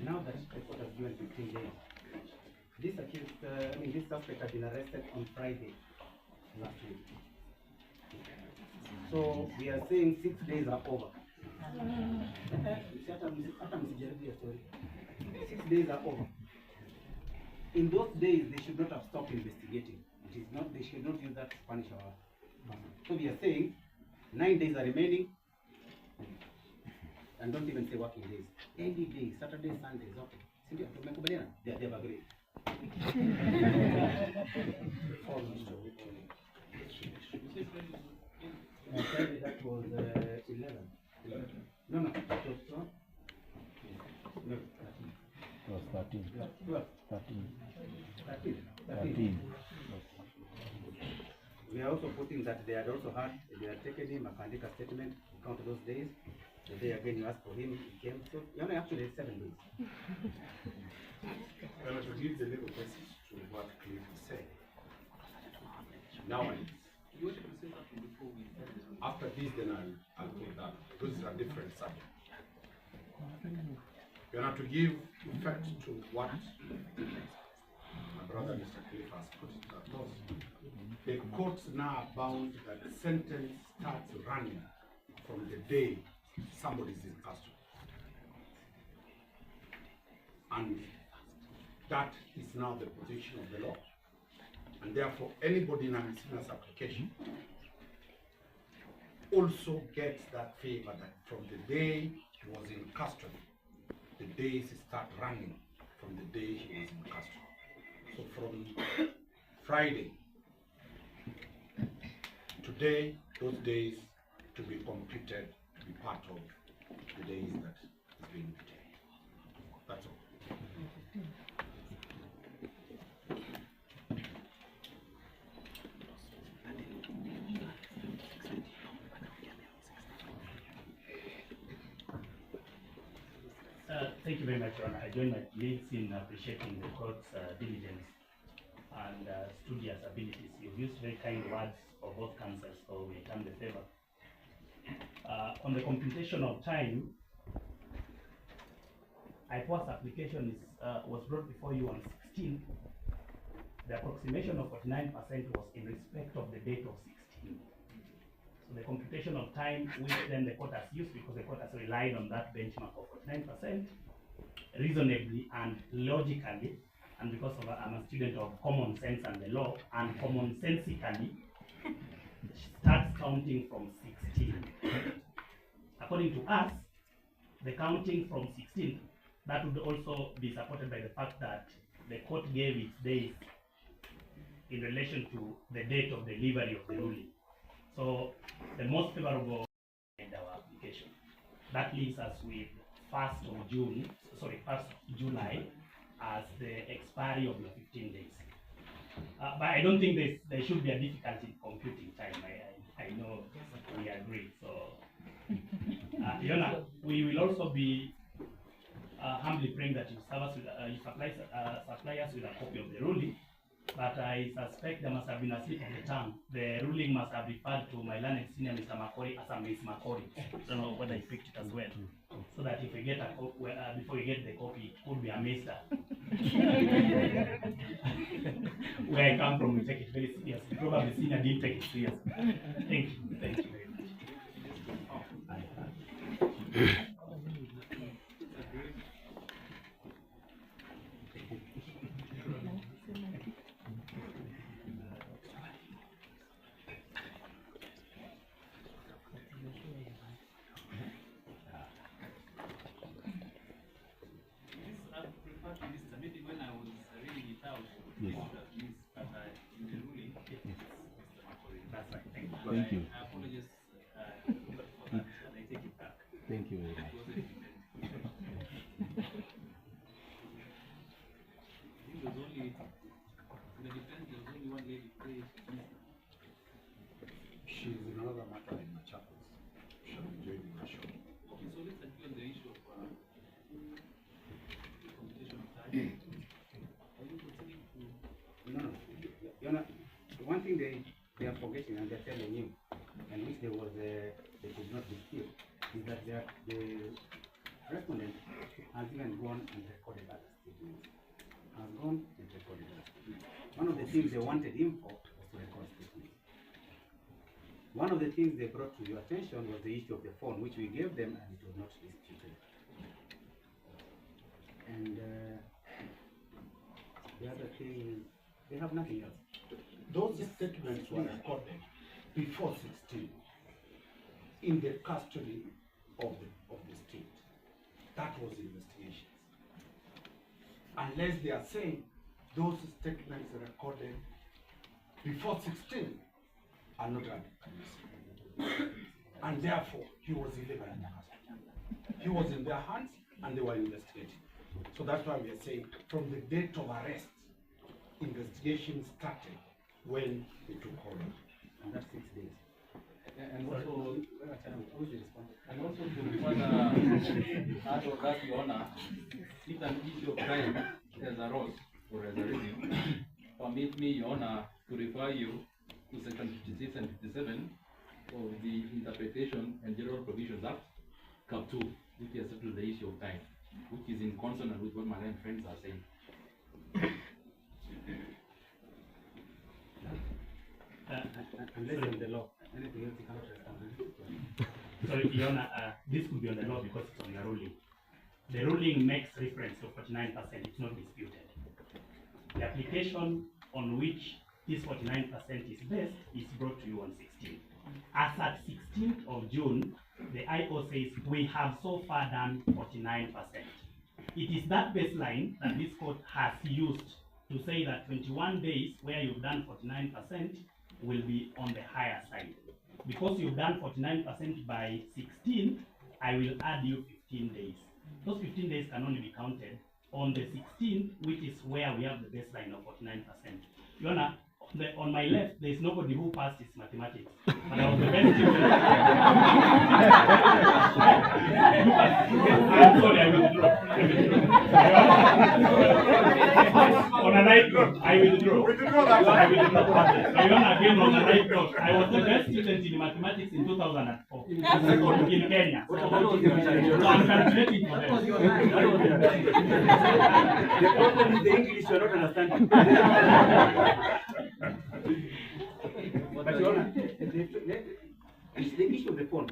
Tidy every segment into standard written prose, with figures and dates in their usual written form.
now that the court has given 15 days, this accused, this suspect had been arrested on Friday last week. So we are saying 6 days are over. 6 days are over. In those days, they should not have stopped investigating. It is not. They should not use that to punish our person. So we are saying 9 days are remaining, and don't even say working days. Any day, Saturday, Sundays, okay. They have agreed. Friday, that was 11. No, that was 12. No, 13. It was 13. 12. 13. We are also putting that they had also had, they had taken him, a Kandika statement, count those days. The day again you asked for him, he came. So you only actually 7 days. Well, to give the legal basis to what Cliff is saying. Now, You wanted to say something before we started. after this, then I'll put that. Those are different subjects. You have to give effect to what my brother Mr. Cliff has put it across. The courts now are bound that the sentence starts running from the day somebody is in custody. And that is now the position of the law. And therefore, anybody in a miscellaneous application also gets that favor that from the day he was in custody, the days start running from the day he was in custody. So from Friday, today, those days to be completed, to be part of the days that is being retained. That's all. Thank you very much, Your Honor. I join my colleagues in appreciating the court's diligence and studious abilities. You've used very kind words for both counsels, so we return the favor. On the computation of time, Ipoa's application was brought before you on 16th. The approximation of 49% was in respect of the date of 16. So the computation of time, which then the court has used, because the court has relied on that benchmark of 49%, reasonably and logically, and because I'm a student of common sense and the law, and commonsensically, starts counting from 16. According to us, the counting from 16, that would also be supported by the fact that the court gave its days in relation to the date of delivery of the ruling. So the most favorable in our application. That leaves us with 1st of July as the expiry of the 15 days. But I don't think there should be a difficulty in computing time. I know we agree. So, Yona, we will also be humbly praying that you serve us with, you supply us with a copy of the ruling. But I suspect there must have been a slip of the tongue. The ruling must have referred to my learned senior, Mr. Makori, as a Miss Makori. I don't know whether I picked it as well. So that if we get a copy, before you get the copy, it could be a mister. Where I come from, we take it very seriously. Probably senior didn't take it seriously. Thank you. Thank you very much. Thank you. I apologize for that, and I take it back. Thank you very much. I think there's only, in the defense, there's only one lady who is She's in another matter in the chapels. She'll be joining the show. okay, so let's agree on the issue of the computation of time. Are you proceeding to? No. You know, one thing they are forgetting and they're telling you, and which they could not dispute, is that the respondent has even gone and recorded other statements. Has gone and recorded other statements. One of the things they wanted him for was to record statements. One of the things they brought to your attention was the issue of the phone, which we gave them, and it was not disputed. And the other thing, they have nothing else. Those statements were recorded before 16 in the custody of the state. That was investigation. Unless they are saying those statements recorded before 16 are not admissible. And therefore, he was illegal in their custody. He was in their hands and they were investigating. So that's why we are saying from the date of arrest, investigation started when they took hold. And that's 6 days. And also, Who's the response? and also to further add on that, Your Honor, if an issue of crime has arose or has arisen, permit me, Your Honor, to refer you to Section 56 and 57 of the Interpretation and General Provisions Act, Cap 2, which has settled the issue of time, which is in consonant with what my nine friends are saying. Unless in the law. Anything else you cannot respond. Sorry, Your Honor, this could be on the law because it's on the ruling. The ruling makes reference to 49%, it's not disputed. The application on which this 49% is based is brought to you on 16. As at 16th of June, the IO says we have so far done 49%. It is that baseline that this court has used to say that 21 days where you've done 49% will be on the higher side. Because you've done 49% by 16, I will add you 15 days. Those 15 days can only be counted on the 16th, which is where we have the baseline of 49%. Your Honor, on my left, there is nobody who passed his mathematics. But I was the best student. I'm sorry, I withdraw. On a night note, I withdraw. I withdraw. Your Honor, again, on a night note, I was the best student in mathematics in 2004 in Kenya. So I'm calculating for them. The problem is the English you're not understanding. But Your Honor, it's the issue of the phone.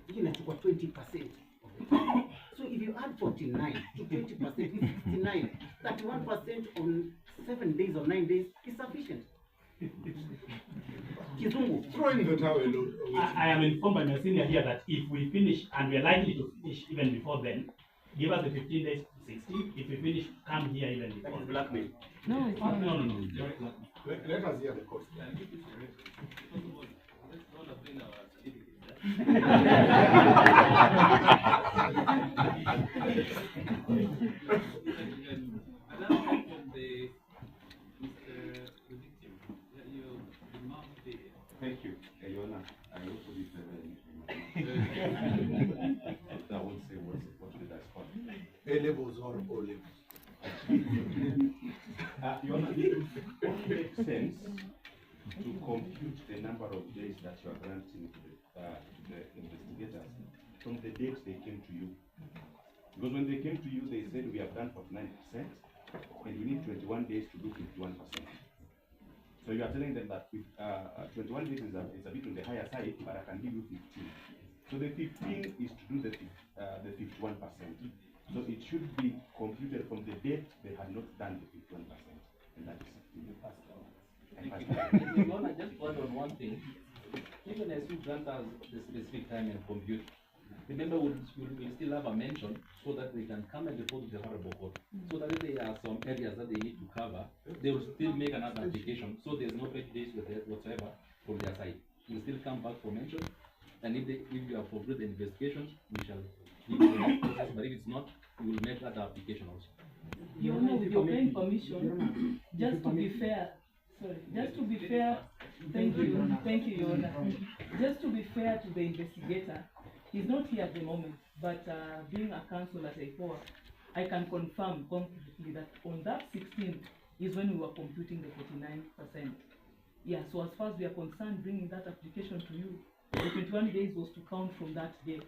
You can take 20% of the phone. So if you add 49 to 20% is 69. 31% on 7 days or 9 days is sufficient. Kizungu. Throwing the towel. I am informed by my senior here that if we finish, and we are likely to finish even before then, give us the 15 days to 16. If we finish, come here even before. That is blackmail. No, it's not. No. Let us hear the court. Thank you, Your Honor. I also did I won't say what did I spot. A levels or O levels. Your Honor, it makes sense to compute the number of days that you are granting to the investigators from the date they came to you. Because when they came to you, they said we have done 49% and we need 21 days to do 51%. So you are telling them that 21 days is a bit on the higher side, but I can give you 15. So the 15 is to do the 51%. So it should be computed from the date they had not done the 51%. And that is the past. Your Honor, just to add on one thing, even as you grant us the specific time and compute, remember we'll still have a mention so that they can come and report to the Honorable Court. So that if there are some areas that they need to cover, they will still make another application. So there's no prejudice whatsoever from their side. We'll still come back for mention. And if you have completed the investigations, we shall give you the next process. But if it's not, we will make that application also. Your Honor, with your kind permission, just to be fair, thank you, Your Honor. Just to be fair to the investigator, he's not here at the moment, but being a counsel at Ipoa, I can confirm confidently that on that 16th is when we were computing the 49%. Yeah, so as far as we are concerned, bringing that application to you, the 21 days was to count from that day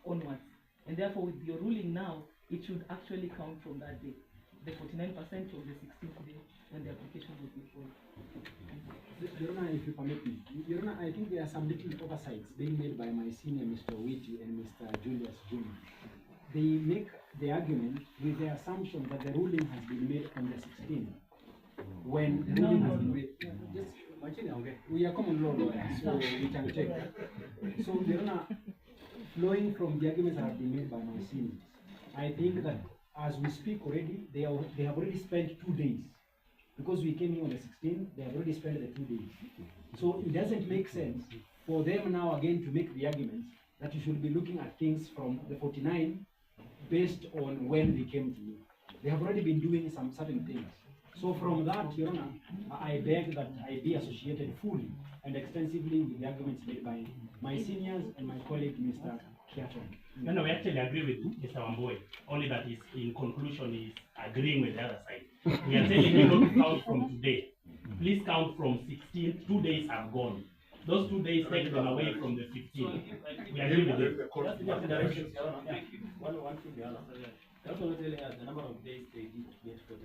onwards. And therefore, with your ruling now, it should actually count from that day, the 49% from the 16th day when the application will be full. Your Honor, if you permit me, Your Honor, I think there are some little oversights being made by my senior Mr. Witty and Mr. Julius Jr. They make the argument with the assumption that the ruling has been made on the 16th. When the ruling has been made, we are common law lawyers, so we can check. So, Your Honor, flowing from the arguments that have been made by my seniors, I think that as we speak already, they have already spent 2 days. Because we came here on the 16th, they have already spent the 2 days. So it doesn't make sense for them now again to make the arguments that you should be looking at things from the 49 based on when they came to you. They have already been doing some certain things. So from that, Your Honor, I beg that I be associated fully and extensively with the arguments made by my seniors and my colleague, Mr. Kiaton. No, we actually agree with Mr. Wamboi, only that is in conclusion is agreeing with the other side. We are telling you not to count from today. Please count from 16th, 2 days have gone. Those 2 days take them away from the 15th. We agree with it. One thing, Your Honor. That's what we're telling us, the number of days they did get 49%.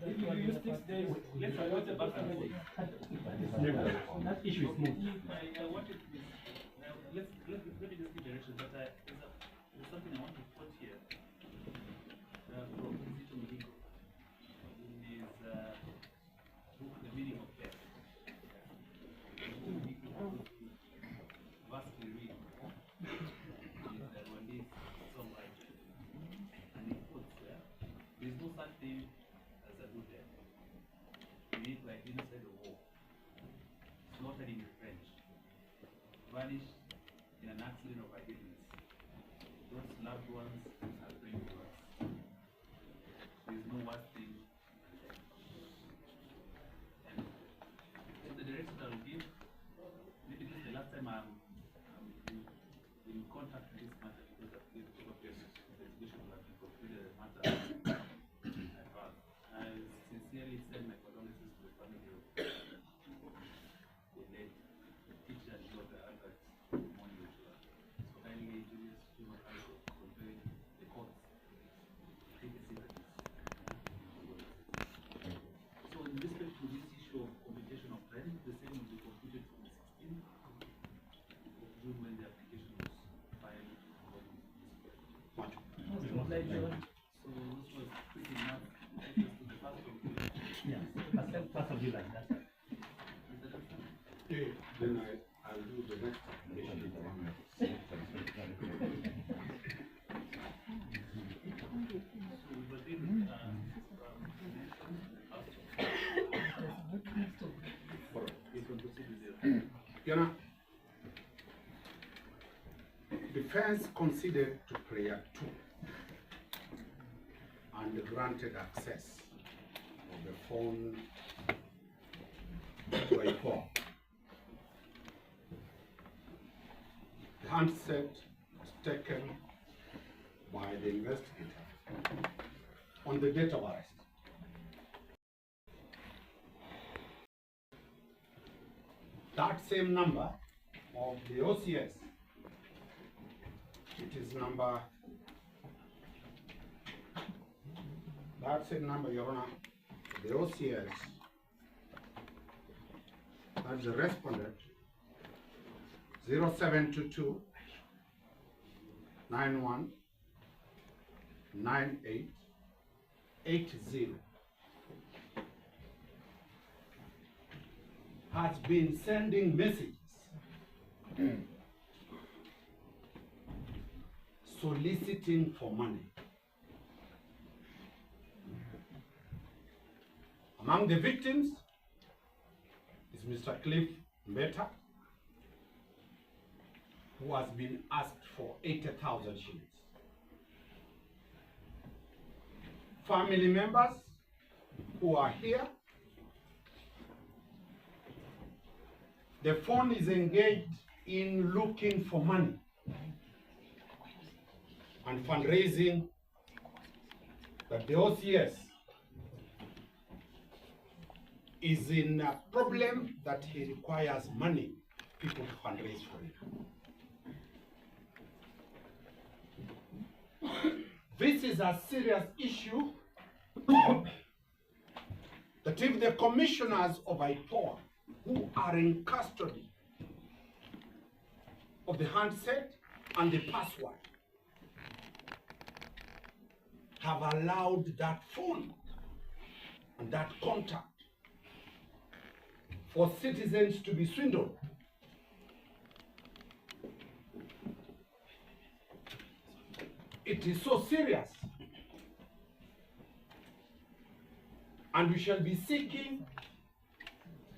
If you use 6 days, let's say what's the back and forth. That issue is moved. I wanted to, let me just give direction, but there's something I want to put here from Mr. Mudigo in his book, The Meaning of Death. Vastly read is Rwanda's songwriter, and he puts there is no such thing as a good death. You need like genocide or war, slaughtered in the French, vanished in an accident of forgiveness. Those loved ones are praying to us. There is no worse thing than death. And the direction I will give, maybe this is the last time I'm in contact with this matter because I've given a couple of investigation will have been concluded the matter advanced. I sincerely send my condolences to the family of the late teacher and of the adults. So kindly, Julius, do not also convey the courts. Take a seat at this. So in respect to this issue of computation of time, the same will be computed from the 16th of June when the application was filed according to this question. So this was pretty much access to the first of June. Yeah, first of July. That's right. Mr. Danson? Then I'll do the next application. So we've agreed with you can proceed with the Your Honor, defense conceded to prayer 2 and granted access of the phone to Ipoa. The handset was taken by the investigator on the date of arrest. That same number of the OCS, it is number, that same number, Your Honor, the OCS, that's the respondent, 0722 91 9880. Has been sending messages soliciting for money. Among the victims is Mr. Cliff Mbeta, who has been asked for 80,000 shillings. Family members who are here, the phone is engaged in looking for money and fundraising that the OCS is in a problem that he requires money, people to fundraise for him. This is a serious issue that if the commissioners of Ipoa who are in custody of the handset and the password have allowed that phone and that contact for citizens to be swindled, it is so serious, and we shall be seeking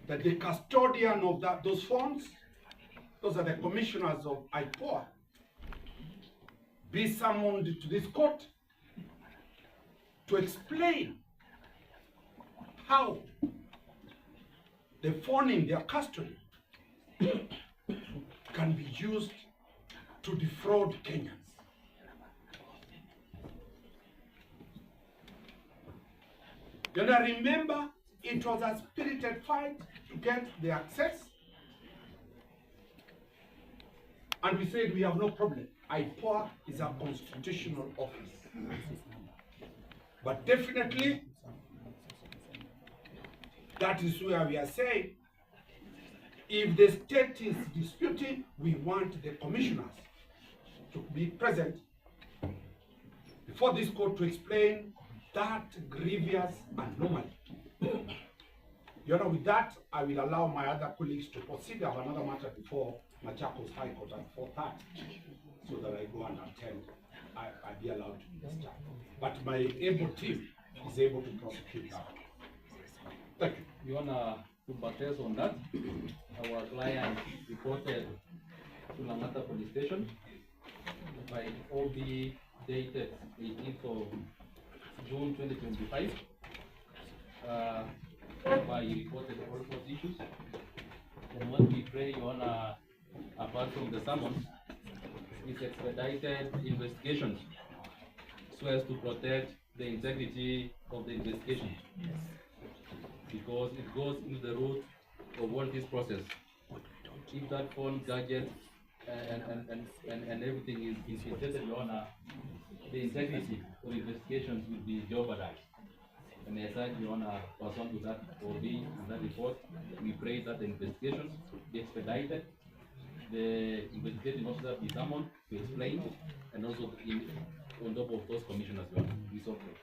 that the custodian of those funds, those are the commissioners of Ipoa, be summoned to this court to explain how the phone in their custody can be used to defraud Kenyans. And I remember it was a spirited fight to get the access. And we said we have no problem. Ipoa is a constitutional office. But definitely, that is where we are saying, if the state is disputing, we want the commissioners to be present before this court to explain that grievous anomaly. You know, with that, I will allow my other colleagues to proceed. I have another matter before Machakos High Court at 4:30, so that I go and attend. I be allowed to be discharged. But my able team is able to prosecute that. Thank you. You wanna to buttress on that? Our client reported to Langata Police Station by OB dated 18th of June 2025. By he reported all those issues. And what we pray, Your Honor, apart from the summons, is expedited investigations so as to protect the integrity of the investigation. Because it goes into the root of all this process. If that phone, gadget, and everything is infiltrated, Your Honor, the integrity of investigations will be jeopardized. And as such, Your Honor, pursuant to that OB and that report, we pray that the investigations be expedited, the investigating officer be summoned to explain, and also on top of those commissioners, Your Honor, we so pray.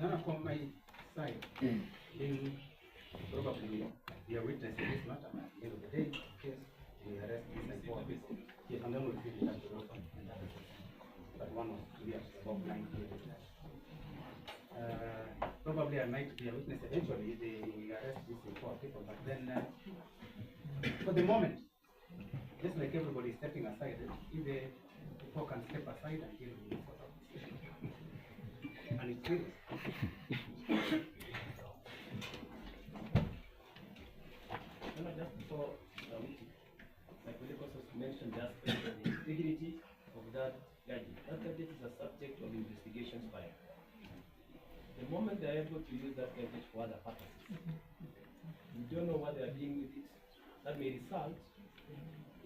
Now, from my side, being probably we are witnessing this matter. At the end of the day, yes, we arrest this and four people. Yes, and then we'll feel that to open. But one was clear about 9 years. Probably I might be a witness eventually. We arrest these four people, but then for the moment, just like everybody is stepping aside, if the people can step aside and deal with this sort of decision. And it's serious. Just before, like we also mentioned, just the integrity of that gadget. That gadget is a subject of investigations by. The moment they are able to use that gadget for other purposes, we don't know what they are doing with it. That may result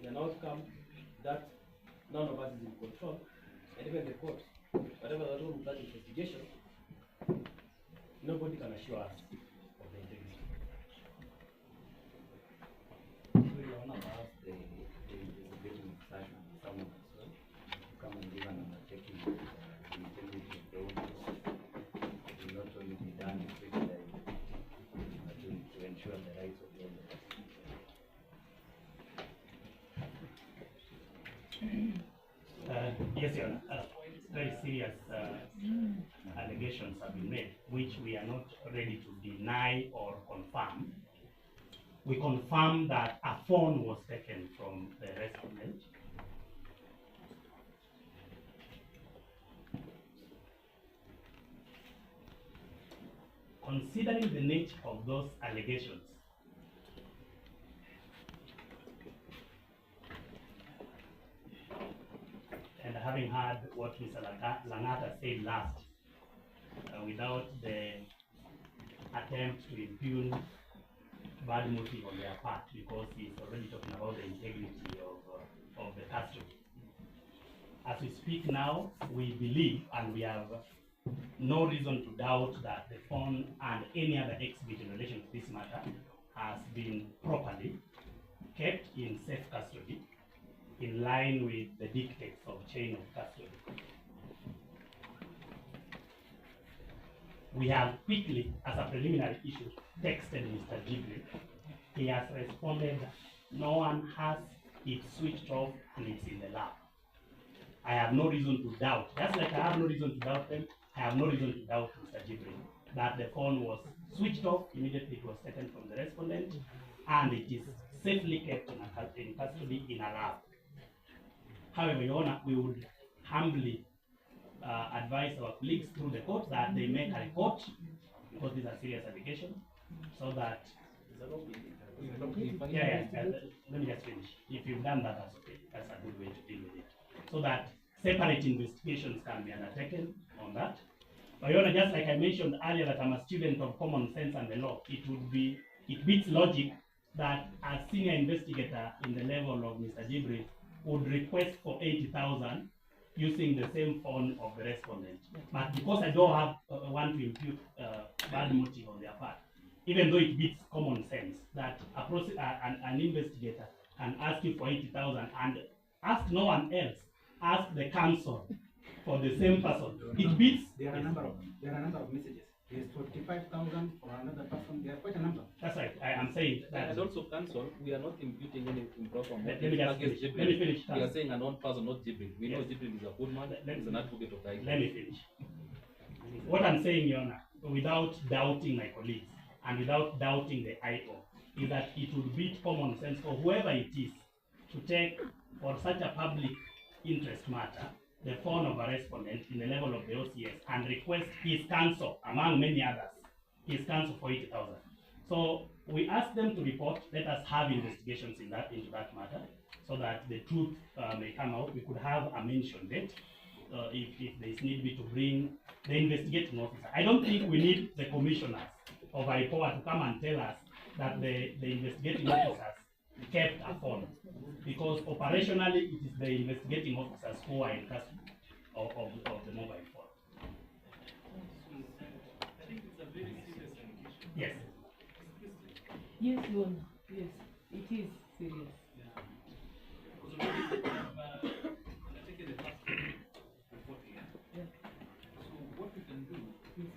in an outcome that none of us is in control, and even the court, whatever the rule of that investigation, nobody can assure us of the integrity. We want to ask the investigating session, someone as well, come and give an undertaking the integrity of the audience. It will not only be done quickly, but to ensure the rights of the audience. Yes, Your Honor. Very serious allegations have been made, which we are not ready to deny or confirm. We confirm that a phone was taken from the respondent. Considering the nature of those allegations, and having heard what Mr. Langata said last, without the attempt to impugn bad motive on their part, because he's already talking about the integrity of the custody. As we speak now, we believe and we have no reason to doubt that the phone and any other exhibit in relation to this matter has been properly kept in safe custody in line with the dictates of chain of custody. We have quickly, as a preliminary issue, texted Mr. Jibril. He has responded, no one has it switched off and it's in the lab. I have no reason to doubt, just like I have no reason to doubt them, I have no reason to doubt Mr. Jibril, that the phone was switched off immediately it was taken from the respondent, and it is safely kept in custody in a lab. However, Your Honor, we would humbly advise our colleagues through the court that they make a report, because these are serious allegations, so that let me just finish. If you've done that, that's okay. That's a good way to deal with it. So that separate investigations can be undertaken on that. But Your Honor, just like I mentioned earlier that I'm a student of common sense and the law, it beats logic that a senior investigator in the level of Mr. Jibril would request for 80,000 using the same phone of the respondent. But because I don't have want to impute bad motive on their part, even though it beats common sense that an investigator can ask you for 80,000 and ask no one else, ask the counsel for the same person. It beats. There are a number of messages. There's 45,000 for another person. There are quite a number. That's right. I am saying that. And also, counsel, we are not imputing any improper motive. Let me finish. We are saying a known person, not Jibril. We know Jibril is a good man. He's an advocate of the Let me finish. What I'm saying, Your Honor, without doubting my colleagues and without doubting the IO, is that it would beat common sense for whoever it is to take, for such a public interest matter, the phone of a respondent in the level of the OCS and request his counsel, among many others, his counsel for 80,000. So we ask them to report. Let us have investigations into that matter, so that the truth may come out. We could have a mention date if there is need be to bring the investigating officer. I don't think we need the commissioners of Ipoa to come and tell us that the investigating officers kept a phone, because operationally it is the investigating officers who are in custody of the mobile phone. I think it's a very serious allegation. Yes. Yes, Your Honor. Yes, it is serious. Yeah. Because already taken the first report here. Yeah. So what we can do, it's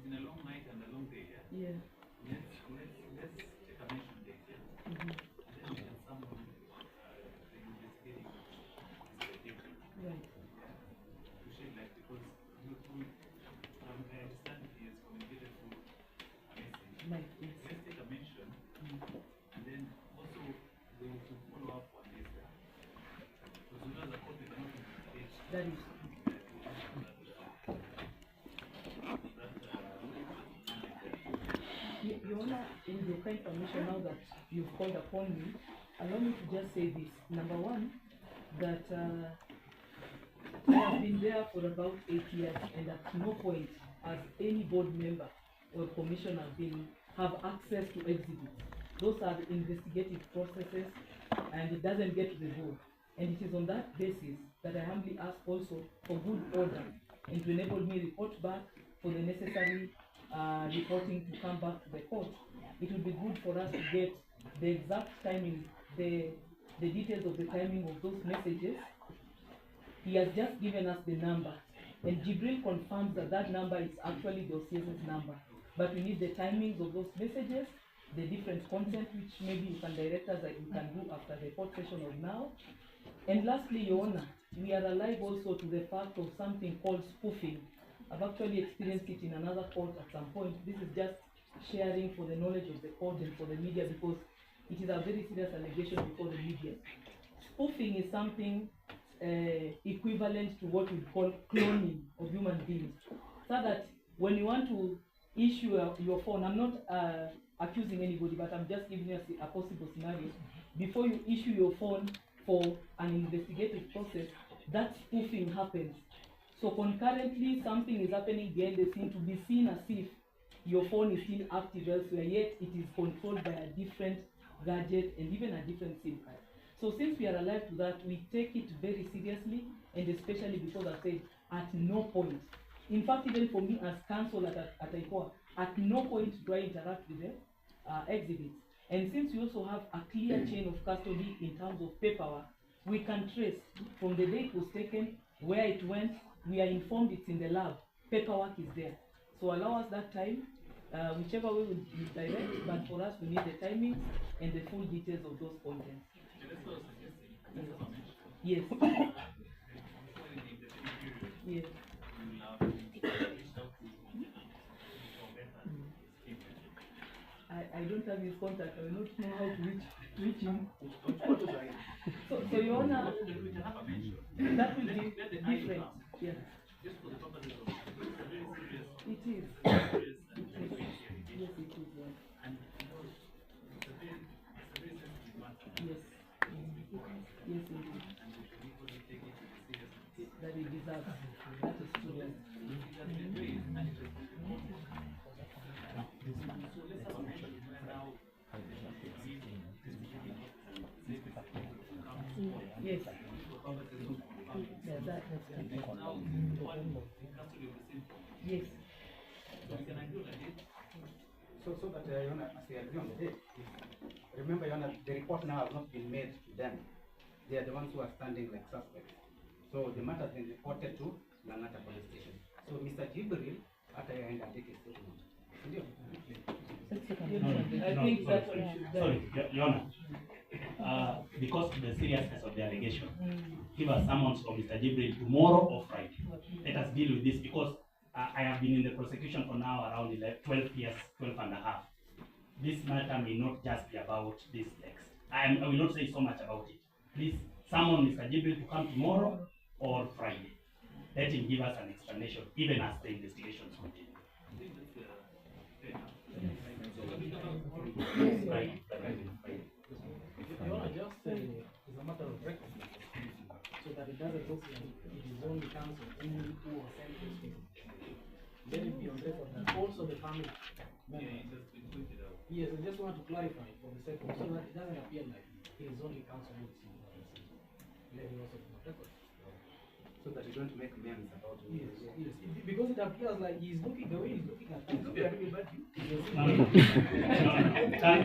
been a long night and a long day here. Yeah. Let's take a mention date here. Mm-hmm. And then we can summon the investigating detective. Right. To shed light, because I understand he has communicated through a message. Right. Yes. Let's take a mention, and then also they will follow up on this. Because we know the court cannot investigate. That is. Your Honor, in the kind permission now that you've called upon me, allow me to just say this. Number one, that I have been there for about 8 years, and at no point has any board member or commissioner have access to exhibits. Those are the investigative processes, and it doesn't get to the board. And it is on that basis that I humbly ask also for good order and to enable me report back for the necessary reporting to come back to the court. It would be good for us to get the exact timing, the details of the timing of those messages. He has just given us the number, and Jibril confirms that that number is actually the OCS's number. But we need the timings of those messages, the different content, which maybe you can direct us that we can do after the court session or now. And lastly, Your Honor, we are alive also to the fact of something called spoofing. I've actually experienced it in another court at some point. This is just sharing for the knowledge of the court and for the media, because it is a very serious allegation before the media. Spoofing is something equivalent to what we call cloning of human beings. So that when you want to issue your phone, I'm not accusing anybody, but I'm just giving us a possible scenario. Before you issue your phone for an investigative process, that spoofing happens. So concurrently, something is happening behind the scene to be seen as if your phone is still active elsewhere, yet it is controlled by a different gadget and even a different SIM card. So since we are alive to that, we take it very seriously, and especially because I said, at no point, in fact, even for me as counsel at Ipoa, at no point do I interact with the exhibits. And since we also have a clear chain of custody in terms of paperwork, we can trace from the day it was taken, where it went, we are informed it's in the lab, paperwork is there. So allow us that time, whichever way we direct, but for us we need the timings and the full details of those contents. Yes. Yes. I don't have his contact. I will not know how to reach him. So Your Honor, that will be different. Yes. Just for the purposes of it's a very serious. It is. Serious and Yes, it is. Yeah. and it's a very sensitive matter. Yes. Yes, it is. And we should equally take it seriously. That it deserves. That is true. It has been raised and it has been reported. So let's have a mention where now Yes. Yeah, that's now one custody of the same phone. yes. So we can agree on a date. So that, Your Honor, as we agree on the date, remember, Your Honor, the report now has not been made to them. They are the ones who are standing like suspects. So the matter has been reported to Langata Police Station. So Mr. Jibril, after I end, take a statement. I think that's what we should do. Sorry, Your Honor. Because of the seriousness of the allegation, give us summons for Mr. Jibril tomorrow or Friday. Let us deal with this because I have been in the prosecution for now around 12 years, 12 and a half. This matter may not just be about this text. I will not say so much about it. Please summon Mr. Jibril to come tomorrow or Friday. Let him give us an explanation, even as the investigations continue. I think that's fair enough. Right. Your Honor, just it's a matter of record, so that it doesn't look like it is only counsel who was sent to speak. Let it be on record that also the family Yeah, it has been pointed out. Yes, I just want to clarify for the sake of, so that it doesn't appear like it is only counsel who is speaking. Let it also be on record. So that you don't make memes about me. Yes, yes, because it appears like he's looking, the way he's looking at things, look at me, but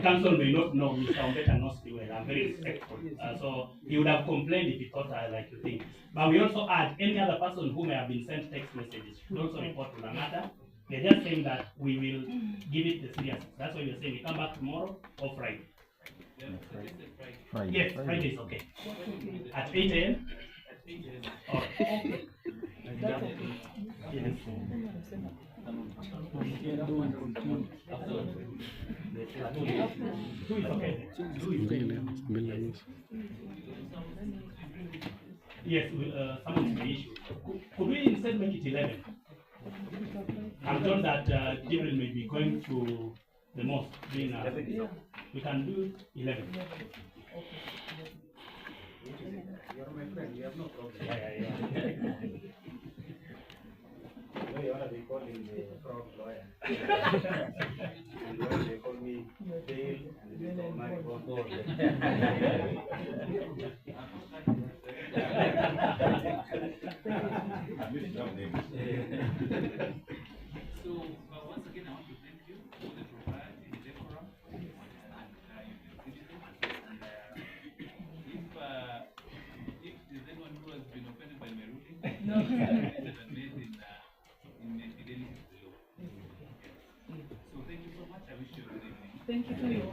Counsel may not know Mr. Ombeta knows me well. I'm very respectful. So he would have complained if he thought I like to think. But we also add any other person who may have been sent text messages should also report to the matter. They're just saying that we will give it the seriousness. That's why we're saying we come back tomorrow or Friday. Friday. Yes, Friday is okay. At 8 a.m. Oh. That's okay. Yes. Okay. Yes, someone may issue. Could we instead make it 11? I'm told that Jibril may be going to the mosque. We can do 11. You're my friend, you have no problem. Yeah. No, you want to be calling the fraud lawyer. And when they call me Dale and they call Omari So, once again, I want to thank you for the propriety, the decorum, and you've exhibited. And if there's anyone who has been offended by my ruling, No. that are made in fidelity to the law. So, thank you so much. I wish you a good evening. Thank you to you.